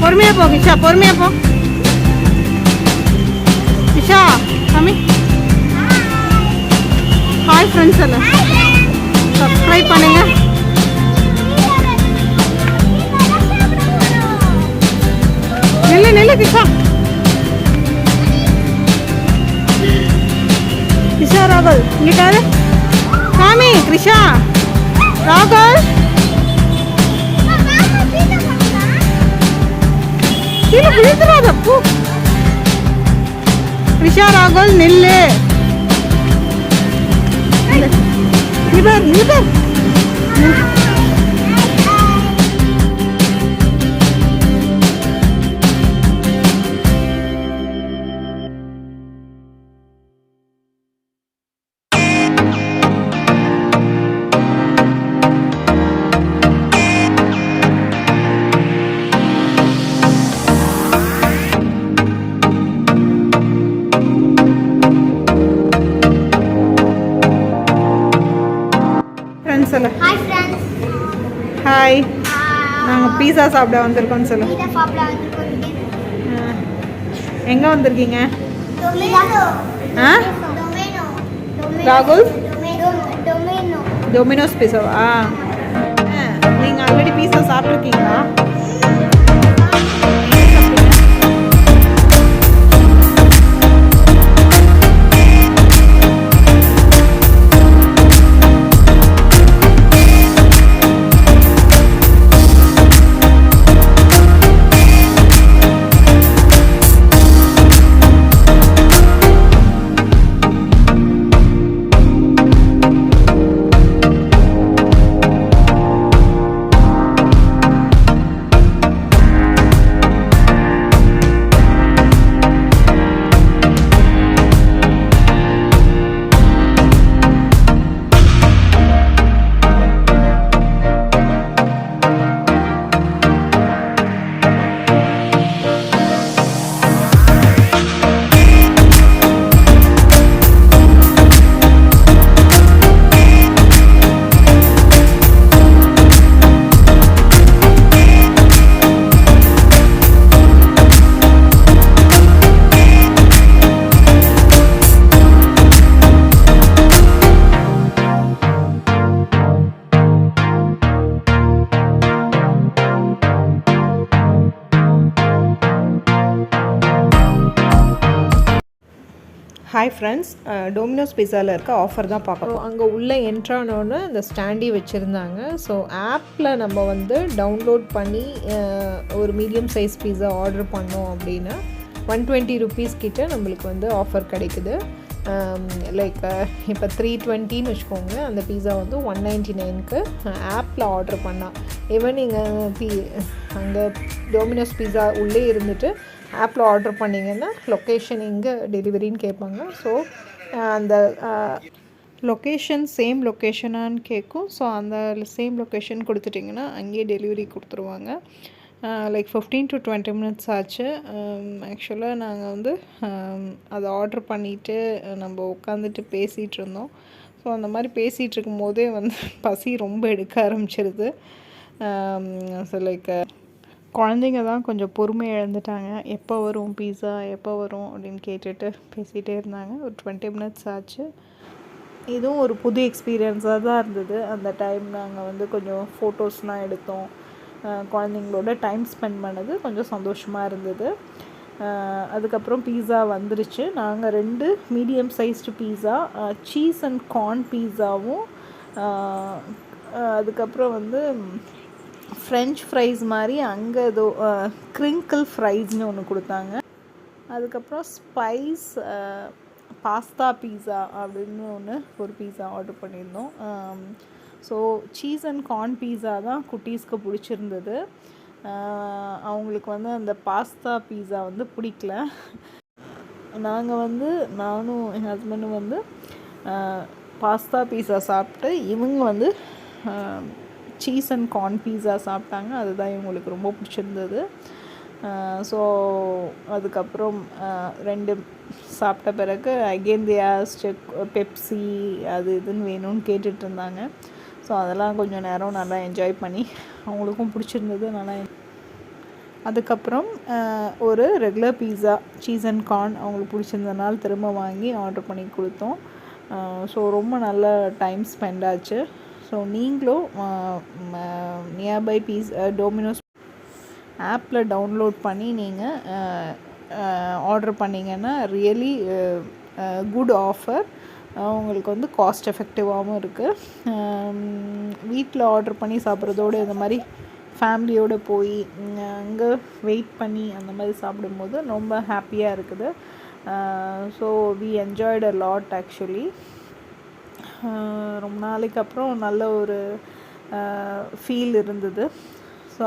பொறுமையா போ கிஷா, பொறுமையா போ கிஷா. சாமி ஹாய் ஃப்ரெண்ட்ஸ் எல்லாம் சப்ஸ்கிரைப் பண்ணுங்க. நில்லு நில்லு கிஷா. கிஷா ராகுல் இங்கிட்டாரு. சாமி கிருஷா ராகுல் கீழே விழுந்துடாத பூ. கிருஷா ராகுல் நில்லு. இவர் இவர் சொல்லு. Hi friends. ஹாய். நாங்கள் பீஸா சாப்பிட வந்திருக்கோம்னு சொல்லு. எங்கே வந்திருக்கீங்க? ராகுல் டொமினோஸ் பீஸாவா? நீங்கள் ஆல்ரெடி பீஸா சாப்பிட்ருக்கீங்களா? ஹாய் ஃப்ரெண்ட்ஸ், டொமினோஸ் பீஸாவில் இருக்க ஆஃபர் தான் பார்க்குறோம். அங்கே உள்ளே என்ட்ரானோன்னு அந்த ஸ்டாண்டி வச்சுருந்தாங்க. ஸோ ஆப்பில் நம்ம வந்து டவுன்லோட் பண்ணி ஒரு மீடியம் சைஸ் பீஸா ஆர்டர் பண்ணோம் அப்படின்னா 120 rupees கிட்ட நம்மளுக்கு வந்து ஆஃபர் கிடைக்குது. லைக் இப்போ 320ன்னு வச்சுக்கோங்க. அந்த பீஸா வந்து 199க்கு ஆப்பில் ஆர்டர் பண்ணால். ஈவன் நீங்கள் அங்கே டொமினோஸ் பீஸா உள்ளே இருந்துட்டு ஆப்பில் ஆர்டர் பண்ணிங்கன்னா லொக்கேஷன் எங்கே டெலிவரின்னு கேட்பாங்க. ஸோ அந்த லொக்கேஷன் சேம் லொக்கேஷனான்னு கேட்கும். ஸோ அந்த சேம் லொக்கேஷன் கொடுத்துட்டிங்கன்னா அங்கேயே டெலிவரி கொடுத்துருவாங்க. லைக் 15 to 20 minutes ஆச்சு. ஆக்சுவலாக நாங்கள் வந்து அதை ஆர்டர் பண்ணிவிட்டு நம்ம உட்காந்துட்டு பேசிகிட்டு இருந்தோம். ஸோ அந்த மாதிரி பேசிகிட்டு இருக்கும் போதே வந்து பசி ரொம்ப எடுக்க ஆரம்பிச்சிருது. ஸோ லைக் குழந்தைங்க தான் கொஞ்சம் பொறுமை இழந்துட்டாங்க. எப்போ வரும் பீஸா, எப்போ வரும் அப்படின்னு கேட்டுட்டு பேசிகிட்டே இருந்தாங்க. ஒரு 20 minutes ஆச்சு. இதுவும் ஒரு புது எக்ஸ்பீரியன்ஸாக தான் இருந்தது. அந்த டைம் நாங்கள் வந்து கொஞ்சம் ஃபோட்டோஸ்லாம் எடுத்தோம். குழந்தைங்களோட டைம் ஸ்பெண்ட் பண்ணது கொஞ்சம் சந்தோஷமாக இருந்தது. அதுக்கப்புறம் பீஸா வந்துருச்சு. நாங்கள் 2 medium sized pizza, cheese and corn பீஸாவும், அதுக்கப்புறம் வந்து ஃப்ரெஞ்ச் ஃப்ரைஸ் மாதிரி அங்கே ஏதோ க்ரிங்கிள் ஃப்ரைஸ்னு ஒன்று கொடுத்தாங்க. அதுக்கப்புறம் ஸ்பைஸ் பாஸ்தா பீஸா அப்படின்னு ஒரு பீஸா ஆர்டர் பண்ணியிருந்தோம். ஸோ சீஸ் அண்ட் கார்ன் பீஸா தான் குட்டீஸ்க்கு பிடிச்சிருந்தது. அவங்களுக்கு வந்து அந்த பாஸ்தா பீஸா வந்து பிடிக்கல. நாங்கள் வந்து நானும் என் ஹஸ்பண்டும் வந்து பாஸ்தா பீஸா சாப்பிட்டு இவங்க வந்து சீஸ் அண்ட் கார்ன் பீஸா சாப்பிட்டாங்க. அதுதான் இவங்களுக்கு ரொம்ப பிடிச்சிருந்தது. ஸோ அதுக்கப்புறம் 2 சாப்பிட்ட பிறகு அகெயின் தி ஆஸ்க்ட் பெப்சி அது இதுன்னு வேணும்னு கேட்டுட்டு இருந்தாங்க. ஸோ அதெல்லாம் கொஞ்சம் நேரம் நல்லா என்ஜாய் பண்ணி அவங்களுக்கும் பிடிச்சிருந்தது. நல்லா அதுக்கப்புறம் ஒரு regular pizza cheese and corn அவங்களுக்கு பிடிச்சிருந்தனால திரும்ப வாங்கி ஆர்டர் பண்ணி கொடுத்தோம். ஸோ ரொம்ப நல்ல டைம் ஸ்பெண்ட் ஆச்சு. ஸோ நீங்களும் நியர்பை டோமினோஸ் ஆப்பில் டவுன்லோட் பண்ணி நீங்கள் ஆர்டர் பண்ணிங்கன்னா ரியலி குட் ஆஃபர். உங்களுக்கு வந்து காஸ்ட் எஃபெக்டிவாகவும் இருக்குது. வீட்டில் ஆர்டர் பண்ணி சாப்பிட்றதோடு இந்த மாதிரி ஃபேமிலியோடு போய் அங்கே வெயிட் பண்ணி அந்த மாதிரி சாப்பிடும்போது ரொம்ப ஹாப்பியாக இருக்குது. So we enjoyed a lot actually. ரொம்ப நாளைக்கு அப்புறம் நல்ல ஒரு ஃபீல் இருந்தது. ஸோ